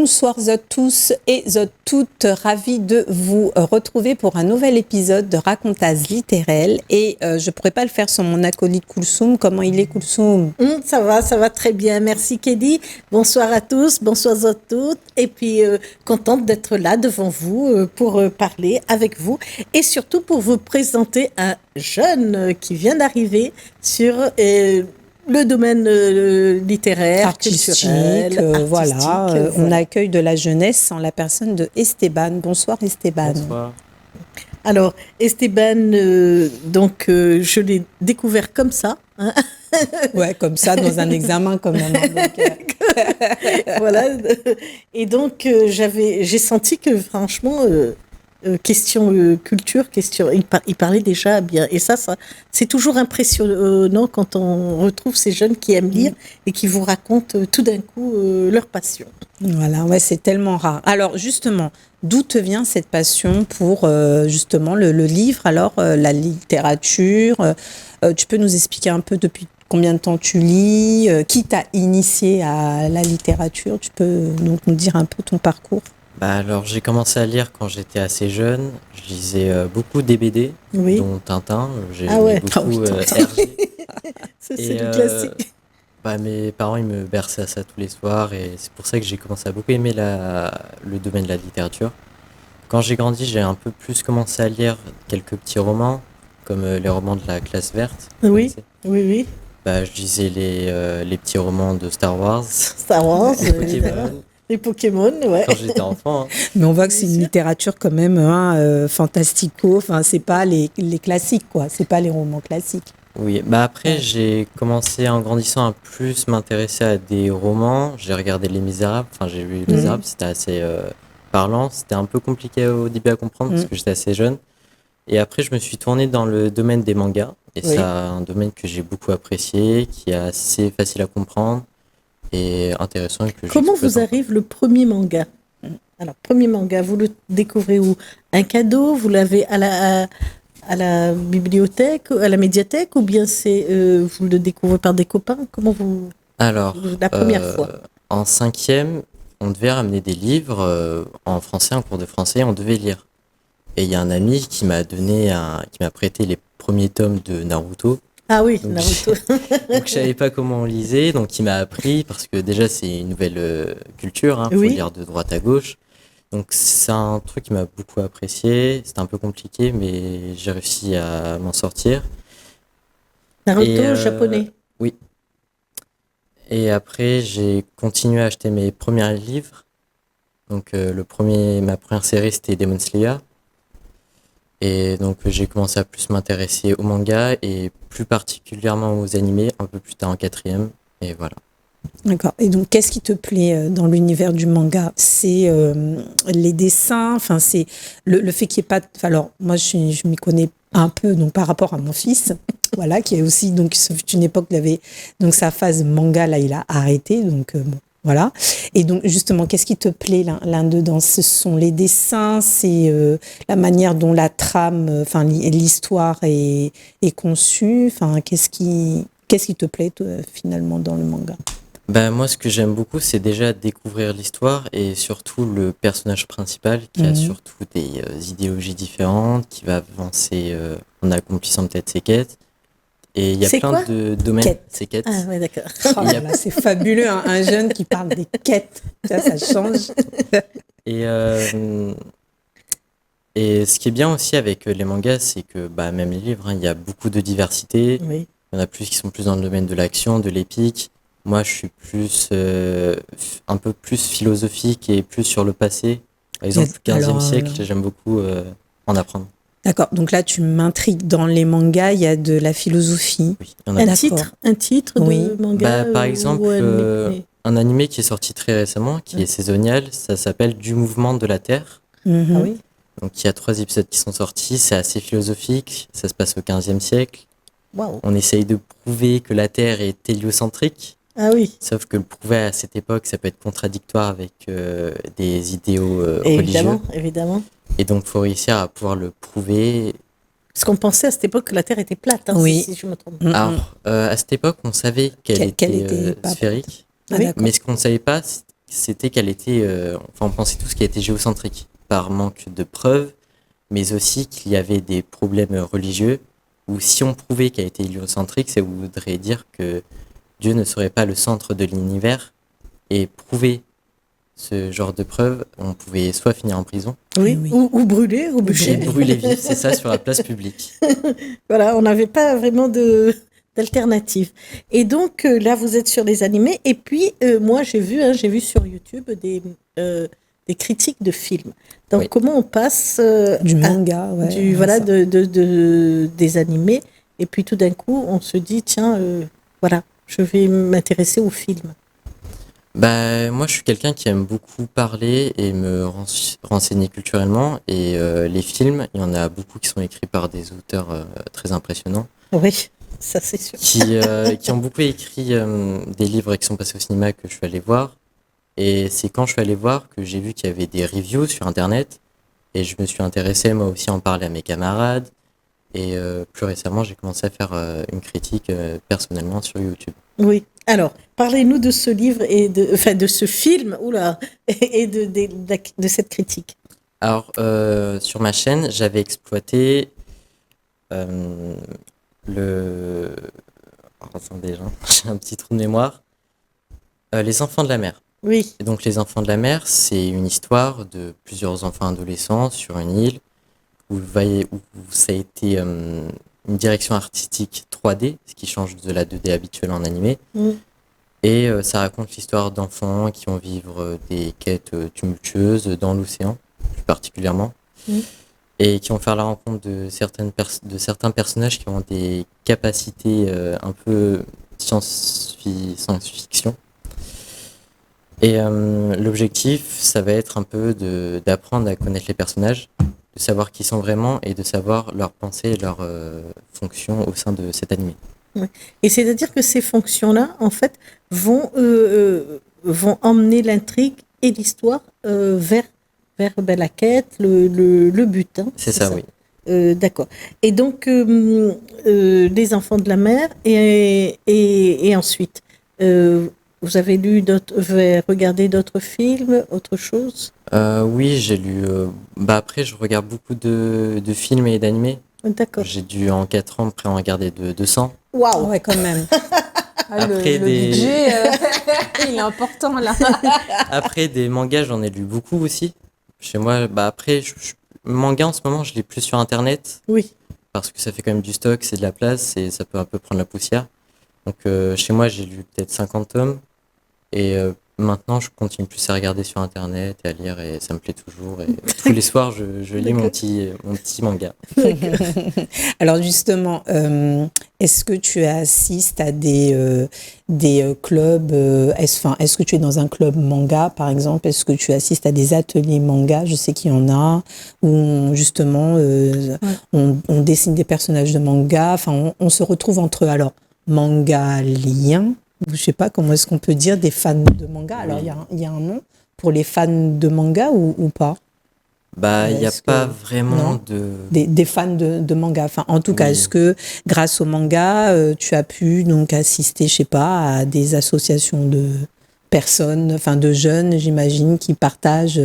Bonsoir à tous et à toutes, ravis de vous retrouver pour un nouvel épisode de Racontase littéraire. Et je ne pourrais pas le faire sans mon acolyte Koulsoum. Comment il est, Koulsoum? Ça va très bien. Merci, Kédi. Bonsoir à tous, bonsoir à toutes. Et puis, contente d'être là devant vous pour parler avec vous et surtout pour vous présenter un jeune qui vient d'arriver sur le domaine littéraire, artistique, culturel, voilà. On accueille de la jeunesse en la personne de Esteban. Bonsoir, Esteban. Bonsoir. Alors, Esteban, je l'ai découvert comme ça. Hein. Ouais, comme ça, dans un examen quand même. Voilà. Et donc, j'ai senti que franchement, question culture, il parlait déjà bien. Et ça, c'est toujours impressionnant quand on retrouve ces jeunes qui aiment lire et qui vous racontent tout d'un coup leur passion. Voilà, ouais, c'est tellement rare. Alors, justement, d'où te vient cette passion pour, justement, le livre, alors, la littérature tu peux nous expliquer un peu depuis combien de temps tu lis, qui t'a initié à la littérature? Tu peux donc nous dire un peu ton parcours? Alors, j'ai commencé à lire quand j'étais assez jeune. Je lisais beaucoup des BD, dont Tintin. J'ai lu beaucoup Hergé. Ça, c'est du classique. Mes parents, ils me berçaient à ça tous les soirs et c'est pour ça que j'ai commencé à beaucoup aimer le domaine de la littérature. Quand j'ai grandi, j'ai un peu plus commencé à lire quelques petits romans, comme les romans de la classe verte. Oui. Je lisais les petits romans de Star Wars. Les Pokémon, ouais. Quand j'étais enfant. Mais on voit que c'est une littérature quand même fantastico. Enfin, c'est pas les classiques, quoi. C'est pas les romans classiques. Oui, après, j'ai commencé en grandissant à plus m'intéresser à des romans. J'ai regardé Les Misérables. Enfin, j'ai lu Les Misérables. C'était assez parlant. C'était un peu compliqué au début à comprendre parce que j'étais assez jeune. Et après, je me suis tourné dans le domaine des mangas. Et c'est un domaine que j'ai beaucoup apprécié, qui est assez facile à comprendre et intéressant. Comment vous arrive le premier manga? Alors, premier manga, vous le découvrez où? Un cadeau? Vous l'avez à la bibliothèque, à la médiathèque? Ou bien vous le découvrez par des copains? Comment vous... Alors, la première fois? En 5e, on devait ramener des livres en français, en cours de français, on devait lire. Et il y a un ami qui m'a prêté les premiers tomes de Naruto. Ah oui, donc, Naruto. Donc je savais pas comment on lisait, donc il m'a appris parce que déjà c'est une nouvelle culture, faut lire de droite à gauche. Donc c'est un truc qui m'a beaucoup apprécié. C'était un peu compliqué, mais j'ai réussi à m'en sortir. Naruto japonais. Oui. Et après j'ai continué à acheter mes premiers livres. Donc ma première série c'était Demon Slayer. Et donc j'ai commencé à plus m'intéresser aux mangas et plus particulièrement aux animés un peu plus tard en 4e. Et voilà. D'accord. Et donc qu'est-ce qui te plaît dans l'univers du manga? C'est les dessins, enfin c'est le fait qu'il n'y ait pas... Alors moi je m'y connais un peu donc par rapport à mon fils, voilà, qui est aussi, donc ça fut une époque, il avait donc sa phase manga, là il a arrêté, donc bon. Voilà. Et donc, justement, qu'est-ce qui te plaît là-dedans? Ce sont les dessins, c'est la manière dont la trame, enfin, l'histoire est conçue. Enfin, qu'est-ce qui te plaît, toi, finalement, dans le manga? Moi, ce que j'aime beaucoup, c'est déjà découvrir l'histoire et surtout le personnage principal qui a surtout des idéologies différentes, qui va avancer en accomplissant peut-être ses quêtes. Et il y a plein de domaines, ces quêtes. Ah ouais, d'accord. Oh là, c'est fabuleux, hein, un jeune qui parle des quêtes. Ça change. Et ce qui est bien aussi avec les mangas, c'est que même les livres, il y a beaucoup de diversité. Oui. Il y en a plus qui sont plus dans le domaine de l'action, de l'épique. Moi, je suis plus un peu plus philosophique et plus sur le passé. Par exemple, le 15e siècle, j'aime beaucoup en apprendre. D'accord, donc là tu m'intrigues, dans les mangas il y a de la philosophie. Oui, il y en a un titre de manga par exemple, un animé qui est sorti très récemment, qui est saisonnial, ça s'appelle Du mouvement de la Terre. Ah oui. Donc il y a 3 épisodes qui sont sortis, c'est assez philosophique, ça se passe au 15e siècle. Wow. On essaye de prouver que la Terre est héliocentrique. Ah oui. Sauf que le prouver à cette époque, ça peut être contradictoire avec des idéaux religieux. Évidemment. Et donc, il faut réussir à pouvoir le prouver. Parce qu'on pensait à cette époque que la Terre était plate, hein, si je me trompe. Alors, à cette époque, on savait qu'elle était sphérique. Ah oui. Mais ce qu'on ne savait pas, c'était qu'elle était, on pensait tous qu'elle était géocentrique, par manque de preuves, mais aussi qu'il y avait des problèmes religieux, où si on prouvait qu'elle était héliocentrique, ça voudrait dire que Dieu ne serait pas le centre de l'univers, et prouver ce genre de preuves, on pouvait soit finir en prison, Oui, Oui. ou brûler, ou bûcher. et brûler vif, c'est ça, sur la place publique. Voilà, on n'avait pas vraiment d'alternative. Et donc là, vous êtes sur les animés. Et puis moi, j'ai vu sur YouTube des critiques de films. Donc Oui. comment on passe Du manga, ouais. voilà, ça. des animés. Et puis tout d'un coup, on se dit, tiens, voilà, je vais m'intéresser aux films. Bah, moi, je suis quelqu'un qui aime beaucoup parler et me renseigner culturellement. Et les films, il y en a beaucoup qui sont écrits par des auteurs très impressionnants, Oui, ça c'est sûr. qui ont beaucoup écrit des livres qui sont passés au cinéma que je suis allé voir. Et c'est quand je suis allé voir que j'ai vu qu'il y avait des reviews sur Internet. Et je me suis intéressé, moi aussi, à en parler à mes camarades. Et plus récemment, j'ai commencé à faire une critique personnellement sur YouTube. Oui. Alors, parlez-nous de ce livre enfin de ce film, oula, et de cette critique. Alors, sur ma chaîne, j'avais exploité euh, le... oh, attendez, j'ai un petit trou de mémoire. Les enfants de la mer. Oui, Et donc, les enfants de la mer, c'est une histoire de plusieurs enfants adolescents sur une île où ça a été une direction artistique 3D, ce qui change de la 2D habituelle en animé. mm, Et ça raconte l'histoire d'enfants qui vont vivre des quêtes tumultueuses dans l'océan, plus particulièrement, Mm. et qui vont faire la rencontre de certains personnages qui ont des capacités un peu science-fiction. Et l'objectif, ça va être un peu d'apprendre à connaître les personnages, de savoir qui ils sont vraiment et de savoir leurs pensées et leurs fonctions au sein de cet animé. ouais. Et c'est-à-dire que ces fonctions-là, en fait, vont emmener l'intrigue et l'histoire vers ben, la quête, le but. Hein, C'est ça, oui. D'accord. Et donc, les enfants de la mer, et ensuite, vous avez regardé d'autres films, autre chose? Oui, j'ai lu. Bah après, je regarde beaucoup de films et d'animés. D'accord. J'ai dû en 4 ans près en regarder de 200. Ah Waouh! ouais, quand même. Ah, Après le des- budget, il est important là. Après, des mangas, j'en ai lu beaucoup aussi. Chez moi, bah après, manga en ce moment, je lis plus sur Internet Oui. parce que ça fait quand même du stock, c'est de la place et ça peut un peu prendre la poussière. Donc chez moi, j'ai lu peut-être 50 tomes et maintenant, je continue plus à regarder sur Internet et à lire et ça me plaît toujours. Et tous les soirs, je lis mon petit manga. Alors justement, est-ce que tu assistes à des clubs, est-ce que tu es dans un club manga par exemple? Est-ce que tu assistes à des ateliers manga? Je sais qu'il y en a où justement on dessine des personnages de manga, enfin on se retrouve entre eux. Alors mangaliens, je sais pas comment est-ce qu'on peut dire des fans de manga. Alors il y a un nom pour les fans de manga ou pas? Bah, il n'y a Est-ce pas que- vraiment non de... des fans de manga. Enfin, en tout cas, Oui. est-ce que grâce au manga, tu as pu donc assister, je sais pas, à des associations de personnes, enfin de jeunes, j'imagine, qui partagent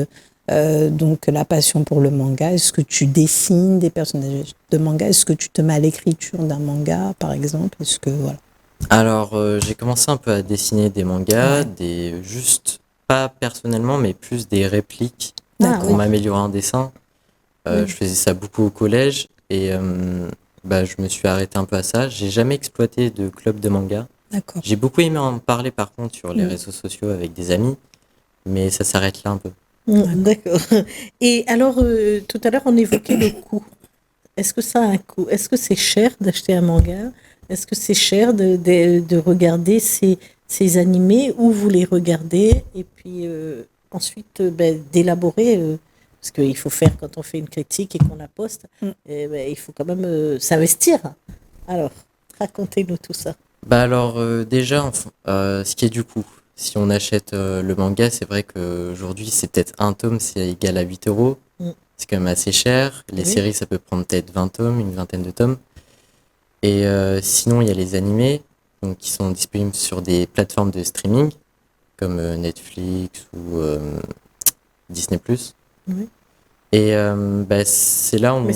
donc la passion pour le manga? Est-ce que tu dessines des personnages de manga? Est-ce que tu te mets à l'écriture d'un manga, par exemple? Est-ce que voilà. Alors, j'ai commencé un peu à dessiner des mangas, Ouais. juste pas personnellement, mais plus des répliques Ah, pour oui. m'améliorer en dessin. Oui. Je faisais ça beaucoup au collège et bah, je me suis arrêté un peu à ça. J'ai jamais exploité de club de manga. D'accord. J'ai beaucoup aimé en parler par contre sur les Mm. réseaux sociaux avec des amis, mais ça s'arrête là un peu. D'accord. Et alors, tout à l'heure, on évoquait le coût. Est-ce que ça a un coût? Est-ce que c'est cher d'acheter un manga? Est-ce que c'est cher de regarder ces animés, où vous les regardez et puis ensuite ben, d'élaborer parce qu'il faut faire quand on fait une critique et qu'on la poste, ben, il faut quand même s'investir. Alors, racontez-nous tout ça. Bah alors déjà, ce qui est du coup, si on achète le manga, c'est vrai qu'aujourd'hui c'est peut-être un tome, c'est égal à 8 euros. Mm. C'est quand même assez cher. Les Oui. séries, ça peut prendre peut-être 20 tomes, une vingtaine de tomes. Et sinon, il y a les animés, donc, qui sont disponibles sur des plateformes de streaming. comme Netflix ou Disney+. Oui. Et c'est là où Mais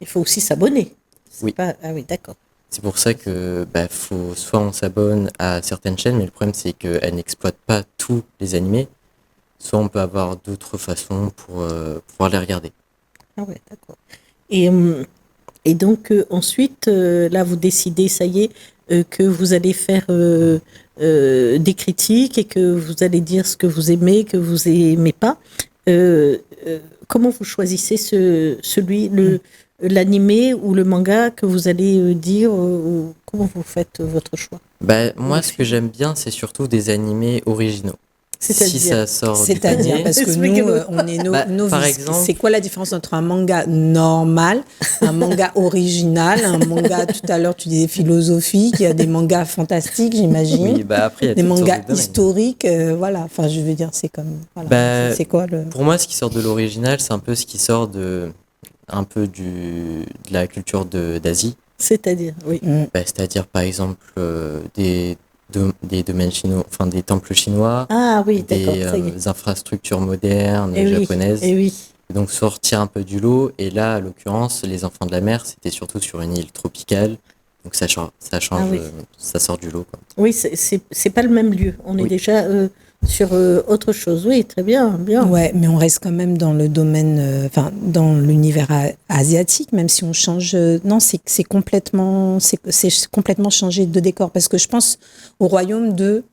il faut aussi s'abonner. Oui. Ah oui, d'accord. c'est pour ça que faut soit on s'abonne à certaines chaînes, mais le problème c'est qu'elles n'exploitent pas tous les animés, soit on peut avoir d'autres façons pour pouvoir les regarder. Ah ouais, d'accord. Et donc, ensuite, là, vous décidez, ça y est, que vous allez faire des critiques et que vous allez dire ce que vous aimez, que vous aimez pas. Comment vous choisissez l'animé ou le manga que vous allez dire ou comment vous faites votre choix? Moi, ce que j'aime bien, c'est surtout des animés originaux. Si C'est-à-dire ça sort du C'est-à-dire, panier, parce que nous, Expliquez-nous. on est novices. par exemple- C'est quoi la différence entre un manga normal, un manga original, un manga, tout à l'heure, tu disais philosophique, il y a des mangas fantastiques, j'imagine. oui, après, il y a Des toutes sortes mangas de domaines. historiques, voilà. Enfin, je veux dire, c'est comme. Voilà. C'est quoi le. Pour moi, ce qui sort de l'original, c'est un peu ce qui sort de la culture d'Asie. C'est-à-dire, oui. C'est-à-dire, par exemple, des domaines chinois, enfin des temples chinois, Ah oui, d'accord, ça y est. des infrastructures modernes Eh oui, japonaises. eh oui. Et donc sortir un peu du lot. Et là, à l'occurrence, Les Enfants de la Mer, c'était surtout sur une île tropicale. Donc ça change, Ah oui. ça sort du lot, quoi. Oui, c'est pas le même lieu. On est Oui. déjà sur autre chose. Oui, très bien, bien. Ouais, mais on reste quand même dans le domaine, enfin, dans l'univers asiatique, même si on change. Non, c'est complètement changé de décor, parce que je pense au royaume de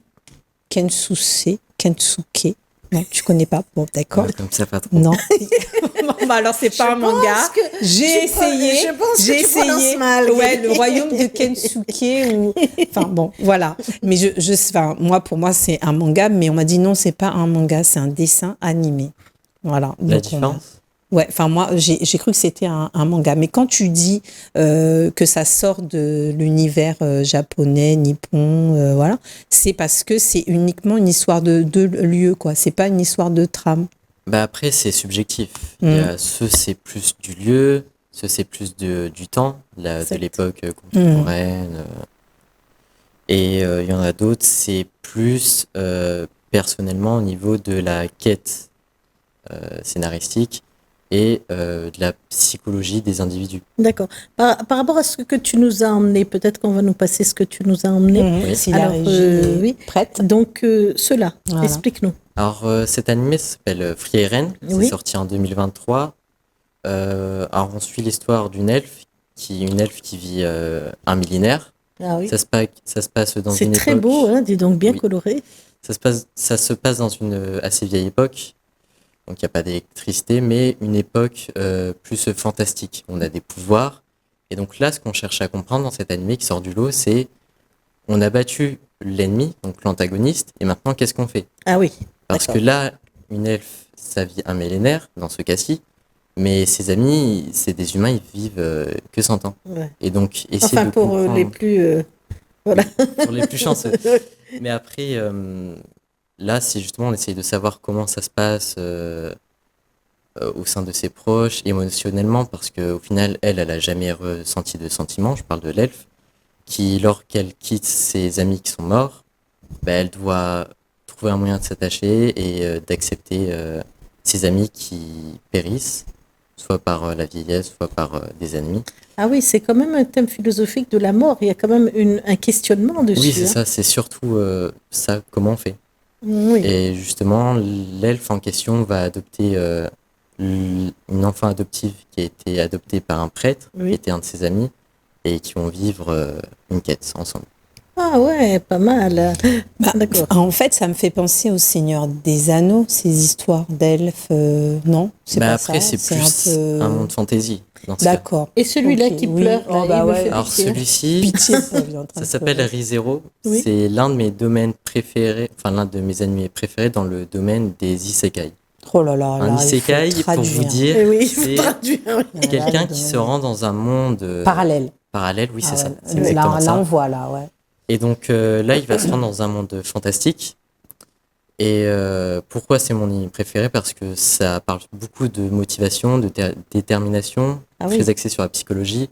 Kensuke. Non, tu connais pas. Bon, d'accord. Comme ça, pas trop. Non. Bon, alors c'est pas un manga. J'ai essayé. je pense que J'ai tu prononces essayé. mal. Ouais, le royaume de Kensuke ou. Enfin bon, voilà. Mais enfin, pour moi, c'est un manga, mais on m'a dit non, c'est pas un manga, c'est un dessin animé. Voilà. La Donc, différence? Ouais, enfin moi j'ai cru que c'était un manga, mais quand tu dis que ça sort de l'univers japonais, nippon, voilà, c'est parce que c'est uniquement une histoire de lieu, quoi. C'est pas une histoire de trame. Après, c'est subjectif. Il y a ceux, c'est plus du lieu, ceux, c'est plus du temps, de Exact. l'époque contemporaine. Et il y en a d'autres, c'est plus personnellement au niveau de la quête scénaristique et de la psychologie des individus. D'accord. Par rapport à ce que tu nous as emmené, peut-être qu'on va nous passer ce que tu nous as emmené. Oui. Si la Alors, régie est oui. prête. Donc, cela, Voilà. explique-nous. Alors, cet animé s'appelle Frieren, Oui. c'est sorti en 2023. Alors, on suit l'histoire d'une elfe qui vit un millénaire. Ah oui. Ça se passe dans C'est une très époque. beau, hein, dis donc, bien Oui. coloré. Ça se passe dans une assez vieille époque. Donc, il n'y a pas d'électricité, mais une époque plus fantastique. On a des pouvoirs. Et donc là, ce qu'on cherche à comprendre dans cet animé qui sort du lot, c'est on a battu l'ennemi, donc l'antagoniste, et maintenant, qu'est-ce qu'on fait? Ah oui. Parce que d'accord. là, une elfe, ça vit un millénaire, dans ce cas-ci, mais ses amis, c'est des humains, ils vivent que 100 ans. Ouais. Et donc, essayer Enfin, de pour comprendre les plus... voilà. pour les plus chanceux. Mais après, là, c'est justement, on essaye de savoir comment ça se passe au sein de ses proches, émotionnellement, parce qu'au final, elle a jamais ressenti de sentiments, je parle de l'elfe, qui, lorsqu'elle quitte ses amis qui sont morts, elle doit trouver un moyen de s'attacher et d'accepter ses amis qui périssent, soit par la vieillesse, soit par des ennemis. Ah oui, c'est quand même un thème philosophique de la mort. Il y a quand même un questionnement dessus. Oui, c'est hein. ça, c'est surtout ça, comment on fait. Oui. Et justement, l'elfe en question va adopter une enfant adoptive qui a été adoptée par un prêtre, Oui. qui était un de ses amis, et qui vont vivre une quête ensemble. Ah ouais, pas mal. D'accord. En fait, ça me fait penser au Seigneur des Anneaux, ces histoires d'elfes. Non, c'est pas Après, ça. c'est plus un monde fantasy. Dans ce cas. D'accord. Et celui-là Ok, qui oui. pleure, là, Oh, bah il me ouais. fait Alors pitié. celui-ci, Pitié, ça vient en train ça de s'appelle pleurer. ReZero. Oui. C'est l'un de mes domaines préférés, enfin l'un de mes animés préférés dans le domaine des isekai. Oh là là, Un là, il faut isekai, pour traduire. vous dire, Eh oui, il faut c'est traduire. oui. quelqu'un Ouais, qui ouais. se rend dans un monde Parallèle. parallèle, oui, c'est Ah ça. ouais. C'est exactement Là, ça. on voit, là, ouais. Et donc là, il va se rendre dans un monde fantastique. Et pourquoi c'est mon anime préféré? Parce que ça parle beaucoup de motivation, de détermination, Ah oui. très axé sur la psychologie.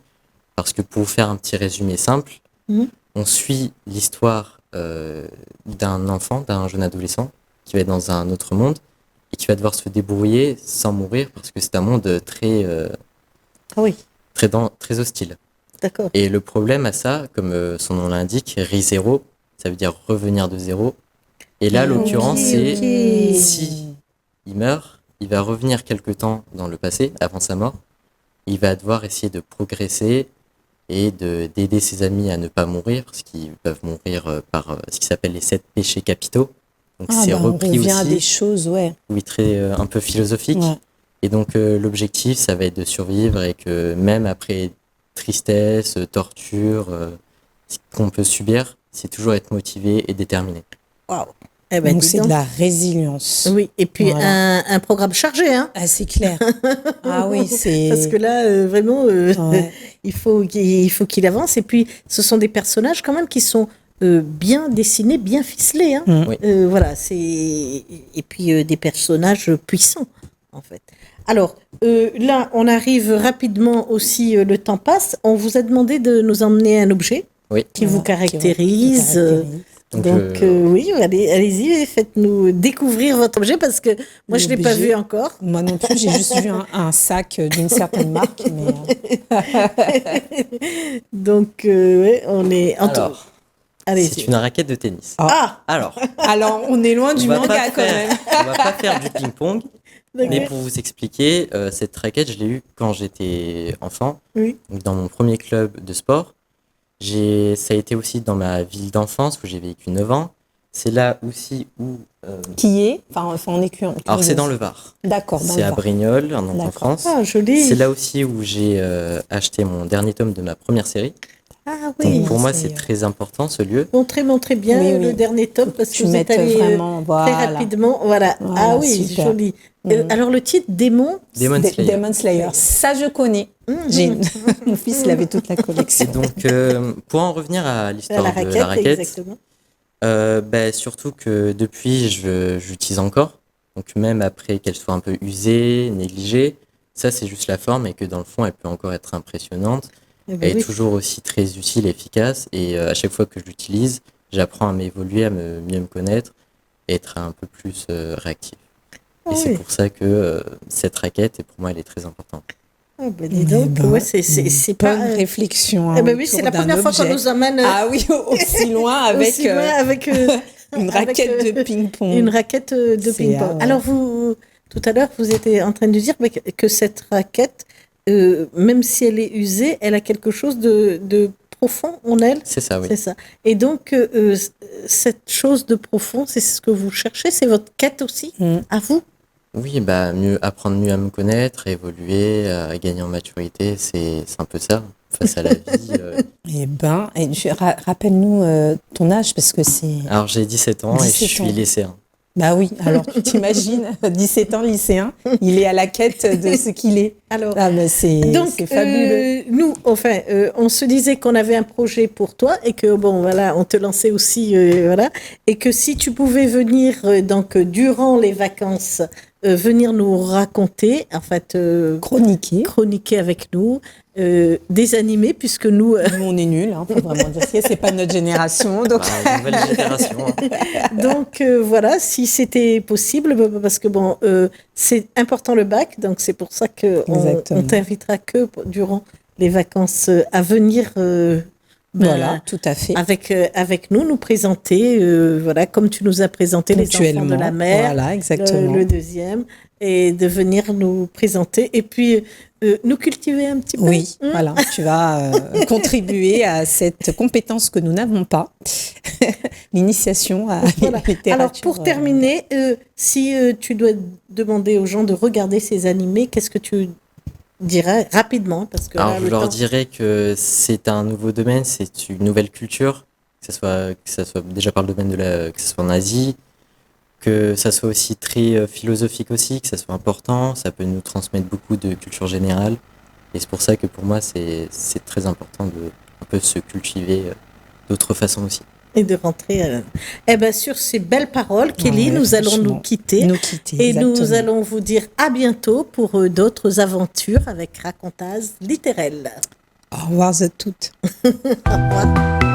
Parce que pour vous faire un petit résumé simple, Mhm. on suit l'histoire d'un enfant, d'un jeune adolescent qui va être dans un autre monde et qui va devoir se débrouiller sans mourir parce que c'est un monde Ah oui, très hostile. d'accord. Et le problème à ça, comme son nom l'indique, ReZero, ça veut dire revenir de zéro. Et là, l'occurrence, c'est si il meurt, il va revenir quelque temps dans le passé, avant sa mort. Il va devoir essayer de progresser et d'aider ses amis à ne pas mourir, parce qu'ils peuvent mourir par ce qui s'appelle les 7 péchés capitaux. Donc c'est on repris revient à aussi, des choses, ouais. oui, très un peu philosophique. Ouais. Et donc l'objectif, ça va être de survivre et que même après tristesse, torture, ce qu'on peut subir, c'est toujours être motivé et déterminé. Waouh. Eh ben, Donc dis c'est donc. de la résilience. Oui, et puis Voilà. un programme chargé, hein. Ah, c'est clair. Ah oui, c'est... Parce que là, vraiment, Ouais. il faut qu'il avance. Et puis, ce sont des personnages quand même qui sont bien dessinés, bien ficelés, hein. Oui. Voilà, et puis des personnages puissants, en fait. Alors, là, on arrive rapidement aussi, le temps passe. On vous a demandé de nous emmener un objet Oui. qui vous Voilà, caractérise. Donc, oui, allez-y, faites-nous découvrir votre objet parce que moi, je ne l'ai pas L'objet. vu encore. Moi non plus, j'ai juste vu un sac d'une certaine marque, mais Donc, ouais, on est... Alors, Allez-y. c'est une raquette de tennis. Ah, Alors, alors on est loin du on va manga pas quand même. on va pas faire du ping-pong, mais d'accord. pour vous expliquer, cette raquette, je l'ai eue quand j'étais enfant, Oui. donc dans mon premier club de sport. Ça a été aussi dans ma ville d'enfance où j'ai vécu 9 ans. C'est là aussi où... Qui est enfin, on est curieuse. alors c'est dans le Var. D'accord, dans C'est le à Var. Brignoles, donc en D'accord. France. Ah, joli. C'est là aussi où j'ai acheté mon dernier tome de ma première série. Ah Donc oui. pour moi, c'est- c'est très important ce lieu. Montrez bien Oui, oui. le dernier tome parce que Tu vous mets êtes allé vraiment, très voilà. rapidement. Voilà. Voilà, Ah oui, super. joli. Mhm. Alors, le titre, Démon. Demon Slayer. Demon Slayer. Ça, je connais. Mon fils, il avait toute la Et collection. donc, pour en revenir à À l'histoire la de raquette, la raquette, exactement. surtout que depuis, j'utilise encore. Donc même après qu'elle soit un peu usée, négligée, ça c'est juste la forme et que dans le fond, elle peut encore être impressionnante. Eh ben Elle est oui. toujours aussi très utile et efficace. Et à chaque fois que je l'utilise, j'apprends à m'évoluer, à mieux me connaître et être un peu plus réactif. Ah Et c'est oui. pour ça que cette raquette, et pour moi, elle est très importante. Ah ben, dis donc, Eh ben, ouais, c'est pas... Bonne réflexion. Eh hein, ben oui, c'est autour la d'un première fois qu'on objet. nous amène Ah oui, aussi loin avec, aussi loin avec une avec, raquette de ping-pong. une raquette de C'est, ping-pong. ouais. Alors, tout à l'heure, vous étiez en train de dire que cette raquette, même si elle est usée, elle a quelque chose de profond en elle. C'est ça, oui. C'est ça. Et donc, cette chose de profond, c'est ce que vous cherchez, c'est votre quête aussi, Mm. à vous. Oui, apprendre mieux à me connaître, à évoluer, à gagner en maturité, c'est un peu ça, face à la vie. Eh ben, rappelle-nous ton âge parce que c'est. Alors, j'ai 17 ans et 17 je ans. suis lycéen. Bah oui, alors tu t'imagines, 17 ans lycéen, il est à la quête de ce qu'il est. Alors, Ah mais c'est donc, fabuleux. nous, enfin, on se disait qu'on avait un projet pour toi et que, bon, voilà, on te lançait aussi, voilà, et que si tu pouvais venir, donc, durant les vacances, venir nous raconter, en fait, Chroniquer. chroniquer avec nous, des animés, puisque nous, Nous, on est nuls, hein, faut vraiment dire ça, c'est pas notre génération. Donc, Bah, nouvelle génération. Hein. donc voilà, si c'était possible, parce que bon, c'est important le bac, donc c'est pour ça que Exactement. on t'invitera que durant les vacances à venir. voilà, tout à fait. Avec nous présenter, voilà, comme tu nous as présenté les enfants de la mer, Voilà, exactement. le deuxième, et de venir nous présenter et puis nous cultiver un petit peu. Oui, voilà, tu vas contribuer à cette compétence que nous n'avons pas, l'initiation à Voilà. la littérature. Alors pour terminer, si tu dois demander aux gens de regarder ces animés, qu'est-ce que tu dirais rapidement parce que Alors, là, je le leur temps- dirais que c'est un nouveau domaine, c'est une nouvelle culture, que ça soit déjà par le domaine que ce soit en Asie, que ça soit aussi très philosophique aussi, que ça soit important, ça peut nous transmettre beaucoup de culture générale. Et c'est pour ça que pour moi, c'est très important de un peu se cultiver d'autres façons aussi. et de rentrer. Eh ben sur ces belles paroles, Kelly, Ouais, nous allons franchement. nous quitter. Nous quitter. Et nous exactement. allons vous dire à bientôt pour d'autres aventures avec Racontase littéraire. Au revoir à toutes. Au revoir.